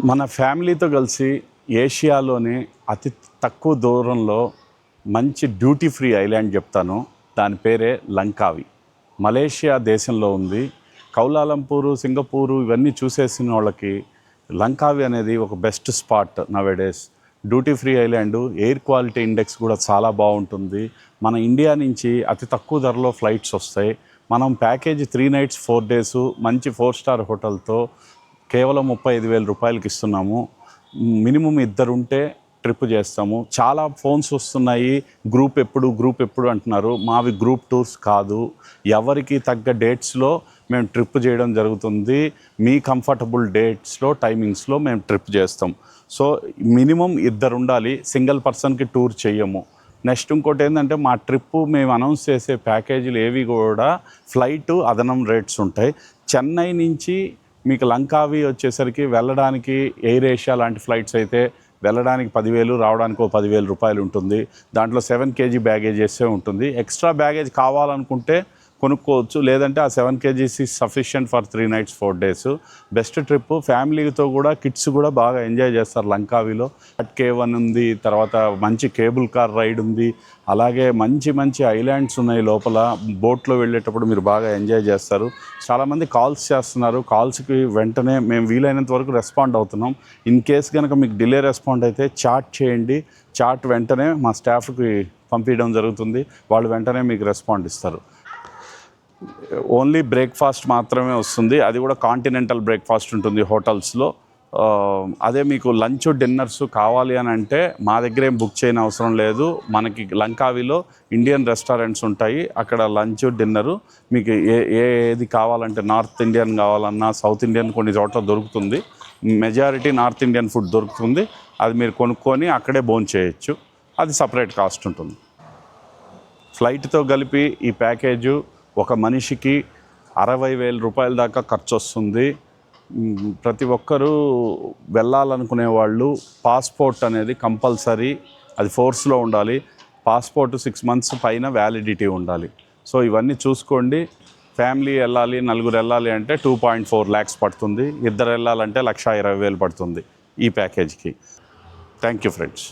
మన ఫ్యామిలీతో కలిసి ఏషియాలోనే అతి తక్కువ దూరంలో మంచి డ్యూటీ ఫ్రీ ఐలాండ్ చెప్తాను. దాని పేరే లంకావి. మలేషియా దేశంలో ఉంది. కౌలాలంపూరు, సింగపూరు ఇవన్నీ చూసేసిన వాళ్ళకి లంకావి అనేది ఒక best spot nowadays. Duty free island, air quality index కూడా చాలా బాగుంటుంది. మన ఇండియా నుంచి అతి తక్కువ ధరలో ఫ్లైట్స్ వస్తాయి. మనం ప్యాకేజీ 3 nights 4 days మంచి 4-star హోటల్తో కేవలం 35,000 రూపాయలకి ఇస్తున్నాము. మినిమం 2 ఉంటే ట్రిప్ చేస్తాము. చాలా ఫోన్స్ వస్తున్నాయి, గ్రూప్ ఎప్పుడు అంటున్నారు. మావి గ్రూప్ టూర్స్ కాదు. ఎవరికి తగ్గ డేట్స్లో మేము ట్రిప్ చేయడం జరుగుతుంది. మీ కంఫర్టబుల్ డేట్స్లో, టైమింగ్స్లో మేము ట్రిప్ చేస్తాం. సో మినిమం 2 ఉండాలి. సింగిల్ పర్సన్కి టూర్ చేయము. నెక్స్ట్ ఇంకోటి ఏంటంటే, మా ట్రిప్పు మేము అనౌన్స్ చేసే ప్యాకేజీలు ఏవి కూడా ఫ్లైట్ అదనం రేట్స్ ఉంటాయి. చెన్నై నుంచి మీకు లంకావి వచ్చేసరికి వెళ్ళడానికి ఎయిర్ ఏషియా లాంటి ఫ్లైట్స్ అయితే వెళ్ళడానికి 10,000, రావడానికి 10,000 రూపాయలు ఉంటుంది. దాంట్లో 7 kg బ్యాగేజెసే ఉంటుంది. ఎక్స్ట్రా బ్యాగేజ్ కావాలనుకుంటే కొనుక్కోవచ్చు, లేదంటే ఆ 7 kgs is sufficient for 3 nights 4 days. Best trip. ఫ్యామిలీతో కూడా, కిడ్స్ కూడా బాగా ఎంజాయ్ చేస్తారు లంకావిలో. K1 ఉంది, తర్వాత మంచి కేబుల్ కార్ రైడ్ ఉంది, అలాగే మంచి ఐలాండ్స్ ఉన్నాయి లోపల. బోట్లో వెళ్ళేటప్పుడు మీరు బాగా ఎంజాయ్ చేస్తారు. చాలామంది కాల్స్ చేస్తున్నారు. కాల్స్కి వెంటనే మేము వీలైనంత వరకు రెస్పాండ్ అవుతున్నాం. ఇన్ కేస్ కనుక మీకు డిలే రెస్పాండ్ అయితే చాట్ చేయండి. చాట్ వెంటనే మా స్టాఫ్కి పంపించడం జరుగుతుంది. వాళ్ళు వెంటనే మీకు రెస్పాండ్ ఇస్తారు. ఓన్లీ బ్రేక్ఫాస్ట్ మాత్రమే వస్తుంది. అది కూడా కాంటినెంటల్ బ్రేక్ఫాస్ట్ ఉంటుంది హోటల్స్లో. అదే మీకు లంచ్, డిన్నర్స్ కావాలి అని అంటే మా దగ్గర ఏం బుక్ చేయని అవసరం లేదు. మనకి లంకావిలో ఇండియన్ రెస్టారెంట్స్ ఉంటాయి. అక్కడ లంచ్, డిన్నరు మీకు ఏది కావాలంటే, నార్త్ ఇండియన్ కావాలన్నా, సౌత్ ఇండియన్ కొన్ని చోట్ల దొరుకుతుంది. మెజారిటీ నార్త్ ఇండియన్ ఫుడ్ దొరుకుతుంది. అది మీరు కొనుక్కొని అక్కడే భోజనం చేయొచ్చు. అది సపరేట్ కాస్ట్ ఉంటుంది. ఫ్లైట్తో కలిపి ఈ ప్యాకేజు ఒక మనిషికి 60,000 రూపాయల దాకా ఖర్చు వస్తుంది. ప్రతి ఒక్కరూ వెళ్ళాలనుకునే వాళ్ళు పాస్పోర్ట్ అనేది కంపల్సరీ, అది ఫోర్స్లో ఉండాలి. పాస్పోర్ట్ 6 months పైన వ్యాలిడిటీ ఉండాలి. సో ఇవన్నీ చూసుకోండి. ఫ్యామిలీ వెళ్ళాలి, 4 వెళ్ళాలి అంటే 2.4 lakhs పడుతుంది. 2 వెళ్ళాలంటే 1,20,000 పడుతుంది ఈ ప్యాకేజ్కి. Thank you friends.